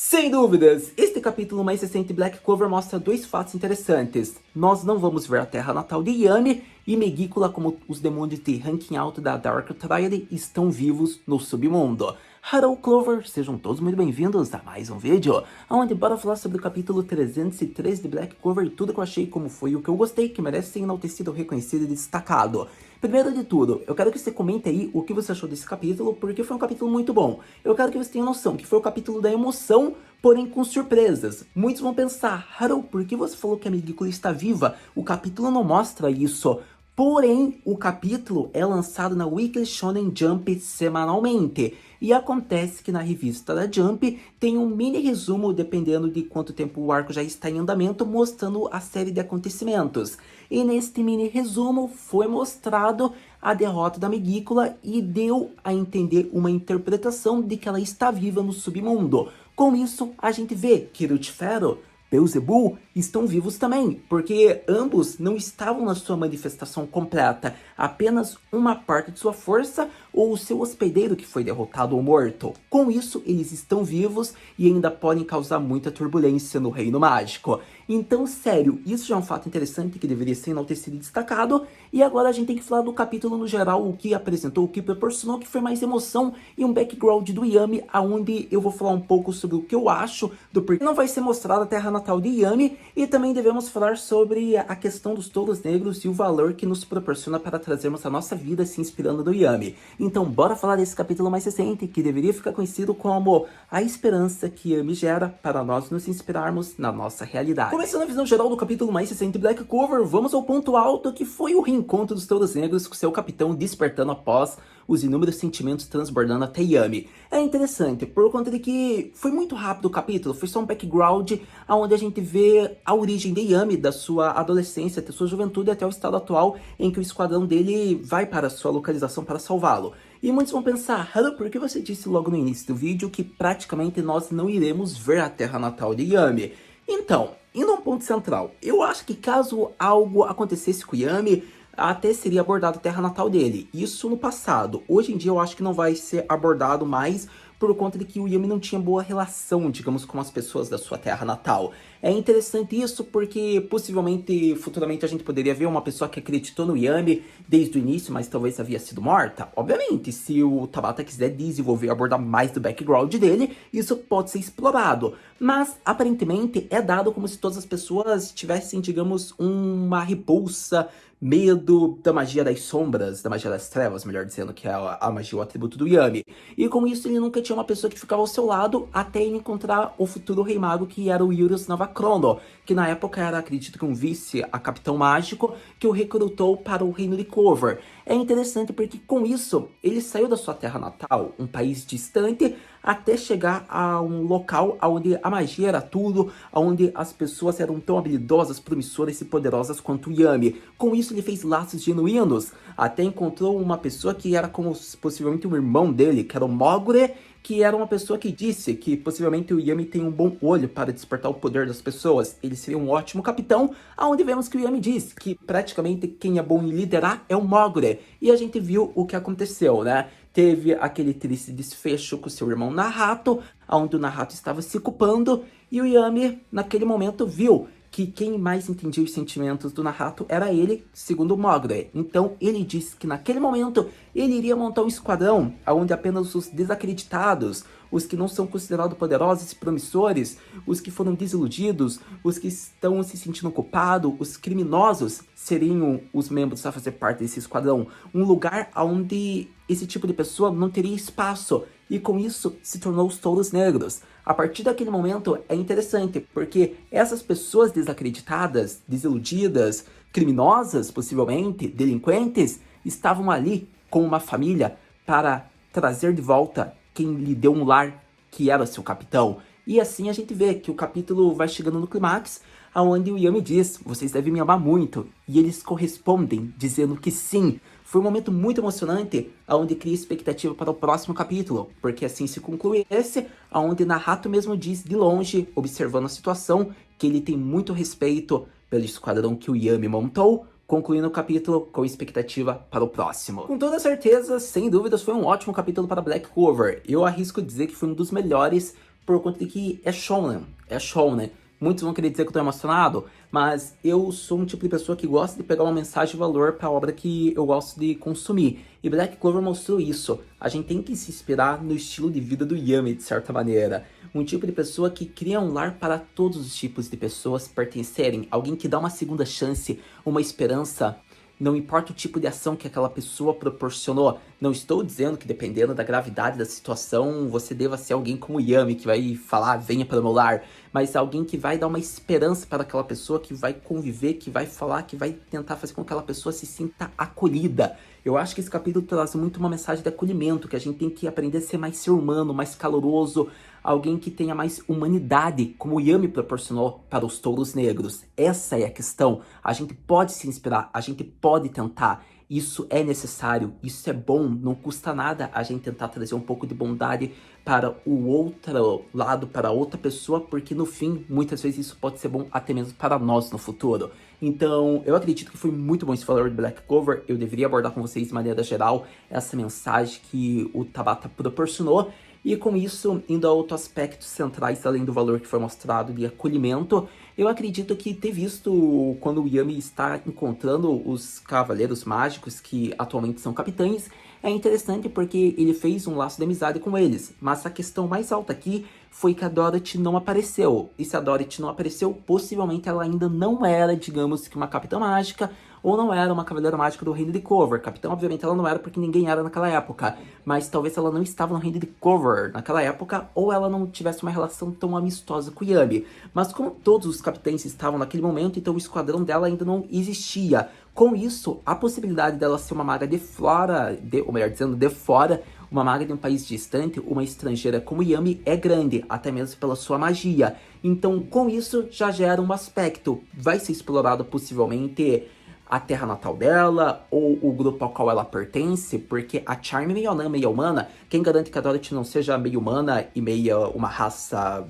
Sem dúvidas, este capítulo mais recente de Black Clover mostra dois fatos interessantes. Nós não vamos ver a terra natal de Yami e Megicula, como os demônios de ranking alto da Dark Triad, estão vivos no submundo. Hello Clover, sejam todos muito bem-vindos a mais um vídeo, onde bora falar sobre o capítulo 303 de Black Clover e tudo que eu achei, como foi o que eu gostei, que merece ser enaltecido, reconhecido e destacado. Primeiro de tudo, eu quero que você comente aí o que você achou desse capítulo, porque foi um capítulo muito bom. Eu quero que você tenha noção que foi o capítulo da emoção, porém com surpresas. Muitos vão pensar, Haru, por que você falou que a Megicula está viva? O capítulo não mostra isso. Porém, o capítulo é lançado na Weekly Shonen Jump semanalmente. E acontece que na revista da Jump tem um mini resumo, dependendo de quanto tempo o arco já está em andamento, mostrando a série de acontecimentos. E neste mini resumo foi mostrado a derrota da Megicula e deu a entender uma interpretação de que ela está viva no submundo. Com isso, a gente vê que Lucifero, Beelzebub estão vivos também, porque ambos não estavam na sua manifestação completa, apenas uma parte de sua força ou o seu hospedeiro que foi derrotado ou morto. Com isso, eles estão vivos e ainda podem causar muita turbulência no Reino Mágico. Então, sério, isso já é um fato interessante que deveria ser enaltecido e destacado. E agora a gente tem que falar do capítulo no geral, o que apresentou, o que proporcionou, que foi mais emoção e um background do Yami, aonde eu vou falar um pouco sobre o que eu acho do porquê não vai ser mostrada a terra natal de Yami, e também devemos falar sobre a questão dos touros negros e o valor que nos proporciona para trazermos a nossa vida se inspirando no Yami. Então, bora falar desse capítulo mais recente, que deveria ficar conhecido como a esperança que Yami gera para nós nos inspirarmos na nossa realidade. Começando a visão geral do capítulo mais recente de Black Clover, vamos ao ponto alto, que foi o reencontro dos touros negros com seu capitão despertando após os inúmeros sentimentos transbordando até Yami. É interessante, por conta de que foi muito rápido o capítulo, foi só um background onde a gente vê a origem de Yami, da sua adolescência, da sua juventude até o estado atual em que o esquadrão dele vai para a sua localização para salvá-lo. E muitos vão pensar, Haru, por que você disse logo no início do vídeo que praticamente nós não iremos ver a terra natal de Yami? Então, indo ao ponto central, eu acho que caso algo acontecesse com Yami, até seria abordado a terra natal dele. Isso no passado. Hoje em dia eu acho que não vai ser abordado mais por conta de que o Yami não tinha boa relação, digamos, com as pessoas da sua terra natal. É interessante isso porque possivelmente, futuramente, a gente poderia ver uma pessoa que acreditou no Yami desde o início, mas talvez havia sido morta. Obviamente, se o Tabata quiser desenvolver e abordar mais do background dele, isso pode ser explorado. Mas, aparentemente, é dado como se todas as pessoas tivessem, digamos, uma repulsa, medo da magia das sombras, da magia das trevas, melhor dizendo, que é a magia, o atributo do Yami. E com isso ele nunca tinha uma pessoa que ficava ao seu lado até ele encontrar o futuro rei mago, que era o Yurius Navacrono, que na época era, acredito que um vice a capitão mágico, que o recrutou para o reino de Clover. É interessante porque com isso ele saiu da sua terra natal, um país distante, até chegar a um local onde a magia era tudo, onde as pessoas eram tão habilidosas, promissoras e poderosas quanto Yami. Com isso ele fez laços genuínos, até encontrou uma pessoa que era como possivelmente um irmão dele, que era o Mogure, que era uma pessoa que disse que possivelmente o Yami tem um bom olho para despertar o poder das pessoas. Ele seria um ótimo capitão, aonde vemos que o Yami diz que praticamente quem é bom em liderar é o Mogure. E a gente viu o que aconteceu, né? Teve aquele triste desfecho com seu irmão Nahato, onde o Nahato estava se culpando, e o Yami, naquele momento, viu que quem mais entendia os sentimentos do Nahato era ele, segundo o Mogure. Então ele disse que naquele momento ele iria montar um esquadrão onde apenas os desacreditados, os que não são considerados poderosos e promissores, os que foram desiludidos, os que estão se sentindo culpados, os criminosos, seriam os membros a fazer parte desse esquadrão. Um lugar onde esse tipo de pessoa não teria espaço. E com isso se tornou os touros negros. A partir daquele momento é interessante, porque essas pessoas desacreditadas, desiludidas, criminosas, possivelmente, delinquentes, estavam ali com uma família para trazer de volta quem lhe deu um lar, que era seu capitão. E assim a gente vê que o capítulo vai chegando no clímax, onde o Yami diz, vocês devem me amar muito. E eles correspondem, dizendo que sim. Foi um momento muito emocionante, onde cria expectativa para o próximo capítulo, porque assim se conclui esse, onde Nahato mesmo diz de longe, observando a situação, que ele tem muito respeito pelo esquadrão que o Yami montou, concluindo o capítulo com expectativa para o próximo. Com toda certeza, sem dúvidas, foi um ótimo capítulo para Black Clover. Eu arrisco dizer que foi um dos melhores por conta de que é shonen, é shonen. Muitos vão querer dizer que eu tô emocionado, mas eu sou um tipo de pessoa que gosta de pegar uma mensagem de valor pra obra que eu gosto de consumir. E Black Clover mostrou isso. A gente tem que se inspirar no estilo de vida do Yami, de certa maneira. Um tipo de pessoa que cria um lar para todos os tipos de pessoas pertencerem. Alguém que dá uma segunda chance, uma esperança. Não importa o tipo de ação que aquela pessoa proporcionou. Não estou dizendo que dependendo da gravidade da situação, você deva ser alguém como o Yami, que vai falar, venha para o meu lar. Mas alguém que vai dar uma esperança para aquela pessoa, que vai conviver, que vai falar, que vai tentar fazer com que aquela pessoa se sinta acolhida. Eu acho que esse capítulo traz muito uma mensagem de acolhimento, que a gente tem que aprender a ser mais ser humano, mais caloroso, alguém que tenha mais humanidade, como o Yami proporcionou para os touros negros. Essa é a questão. A gente pode se inspirar, a gente pode tentar. Isso é necessário, isso é bom, não custa nada a gente tentar trazer um pouco de bondade para o outro lado, para outra pessoa, porque no fim, muitas vezes isso pode ser bom até mesmo para nós no futuro. Então, eu acredito que foi muito bom esse valor de Black Clover. Eu deveria abordar com vocês de maneira geral essa mensagem que o Tabata proporcionou. E com isso, indo a outros aspectos centrais, além do valor que foi mostrado de acolhimento, eu acredito que ter visto quando o Yami está encontrando os Cavaleiros Mágicos, que atualmente são capitães, é interessante porque ele fez um laço de amizade com eles. Mas a questão mais alta aqui foi que a Dorothy não apareceu. E se a Dorothy não apareceu, possivelmente ela ainda não era, digamos que uma capitã mágica, ou não era uma cavaleira mágica do Reino de Clover. Capitão, obviamente, ela não era porque ninguém era naquela época. Mas talvez ela não estava no Reino de Clover naquela época, ou ela não tivesse uma relação tão amistosa com o Yami. Mas como todos os capitães estavam naquele momento, então o esquadrão dela ainda não existia. Com isso, a possibilidade dela ser uma maga de fora, ou melhor dizendo, de fora, uma maga de um país distante, uma estrangeira como Yami, é grande, até mesmo pela sua magia. Então, com isso, já gera um aspecto. Vai ser explorado possivelmente a terra natal dela, ou o grupo ao qual ela pertence, porque a Charme é meio anã, meio humana. Quem garante que a Dorothy não seja meio humana e meio uma raça,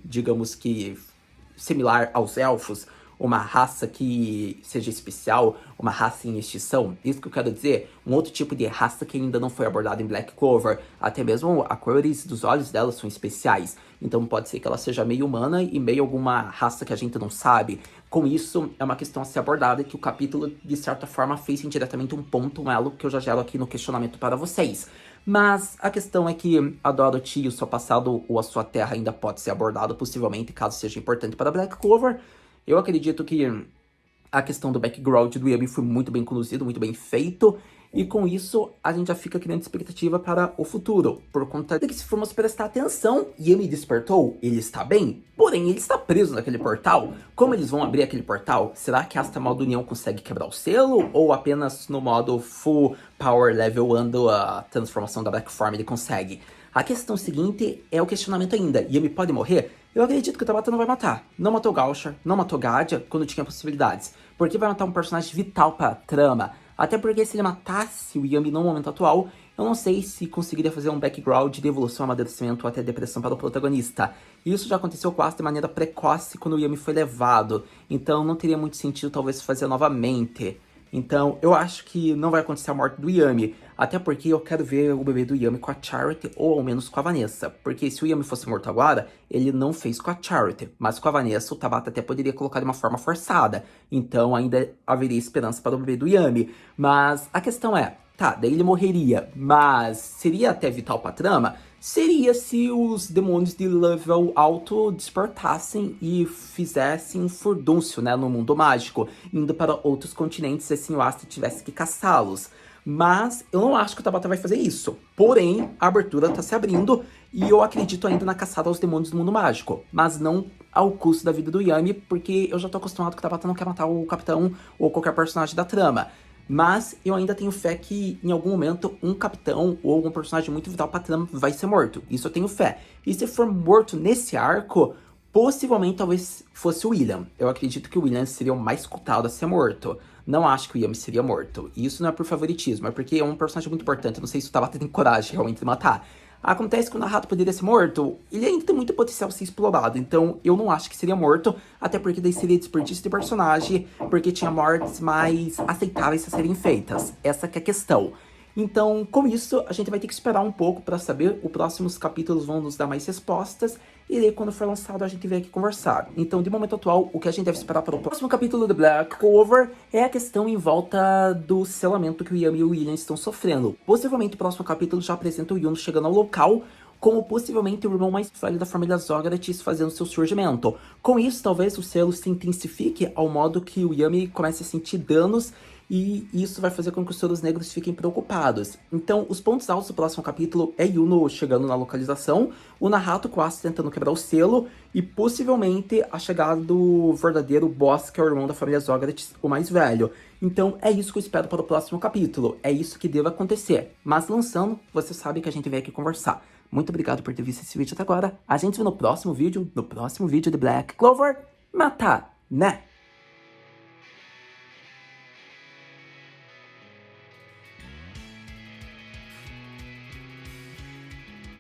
digamos que, similar aos elfos? Uma raça que seja especial, uma raça em extinção. Isso que eu quero dizer, um outro tipo de raça que ainda não foi abordado em Black Clover. Até mesmo as cores dos olhos dela são especiais. Então pode ser que ela seja meio humana e meio alguma raça que a gente não sabe. Com isso, é uma questão a ser abordada que o capítulo, de certa forma, fez indiretamente um ponto, um elo que eu já gero aqui no questionamento para vocês. Mas a questão é que a Dorothy e o seu passado ou a sua terra ainda pode ser abordado, possivelmente, caso seja importante para Black Clover. Eu acredito que a questão do background do Yami foi muito bem conduzido, muito bem feito. E com isso, a gente já fica criando expectativa para o futuro. Por conta de que se formos prestar atenção, Yami despertou, ele está bem. Porém, ele está preso naquele portal. Como eles vão abrir aquele portal? Será que esta modo União consegue quebrar o selo? Ou apenas no modo Full Power Level 1 a transformação da Black Form ele consegue? A questão seguinte é o questionamento ainda. Yami pode morrer? Eu acredito que o Tabata não vai matar. Não matou Gauchar, não matou Gadia quando tinha possibilidades. Porque vai matar um personagem vital para a trama. Até porque se ele matasse o Yami no momento atual, eu não sei se conseguiria fazer um background de evolução, amadurecimento ou até depressão para o protagonista. Isso já aconteceu quase de maneira precoce quando o Yami foi levado. Então não teria muito sentido talvez fazer novamente. Então, eu acho que não vai acontecer a morte do Yami. Até porque eu quero ver o bebê do Yami com a Charity, ou ao menos com a Vanessa. Porque se o Yami fosse morto agora, ele não fez com a Charity. Mas com a Vanessa, o Tabata até poderia colocar de uma forma forçada. Então, ainda haveria esperança para o bebê do Yami. Mas a questão é, tá, daí ele morreria. Mas seria até vital pra trama? Seria se os demônios de level alto despertassem e fizessem um furdúncio, né, no mundo mágico, indo para outros continentes se assim o Asta tivesse que caçá-los. Mas eu não acho que o Tabata vai fazer isso. Porém, a abertura tá se abrindo e eu acredito ainda na caçada aos demônios do mundo mágico. Mas não ao custo da vida do Yami, porque eu já tô acostumado que o Tabata não quer matar o capitão ou qualquer personagem da trama. Mas eu ainda tenho fé que em algum momento um capitão ou algum personagem muito vital pra trama vai ser morto. Isso eu tenho fé. E se for morto nesse arco, possivelmente talvez fosse o William. Eu acredito que o William seria o mais cotado a ser morto. Não acho que o Yami seria morto. E isso não é por favoritismo, é porque é um personagem muito importante. Eu não sei se o Tabata tem coragem realmente de matar. Acontece que o Nahato poderia ser morto, ele ainda tem muito potencial a ser explorado, então eu não acho que seria morto, até porque daí seria desperdício de personagem, porque tinha mortes mais aceitáveis a serem feitas, essa que é a questão. Então, com isso, a gente vai ter que esperar um pouco para saber. Os próximos capítulos vão nos dar mais respostas. E aí, quando for lançado, a gente vem aqui conversar. Então, de momento atual, o que a gente deve esperar para o próximo capítulo de Black Clover é a questão em volta do selamento que o Yami e o William estão sofrendo. Possivelmente, o próximo capítulo já apresenta o Yuno chegando ao local, como possivelmente o irmão mais velho da família Zogarets fazendo seu surgimento. Com isso, talvez o selo se intensifique ao modo que o Yami comece a sentir danos, e isso vai fazer com que os selos negros fiquem preocupados. Então, os pontos altos do próximo capítulo é Yuno chegando na localização, o Nahato quase tentando quebrar o selo, e possivelmente a chegada do verdadeiro boss, que é o irmão da família Zogarets, o mais velho. Então, é isso que eu espero para o próximo capítulo. É isso que deve acontecer. Mas lançando, você sabe que a gente vem aqui conversar. Muito obrigado por ter visto esse vídeo até agora. A gente se vê no próximo vídeo de Black Clover. Mata, né?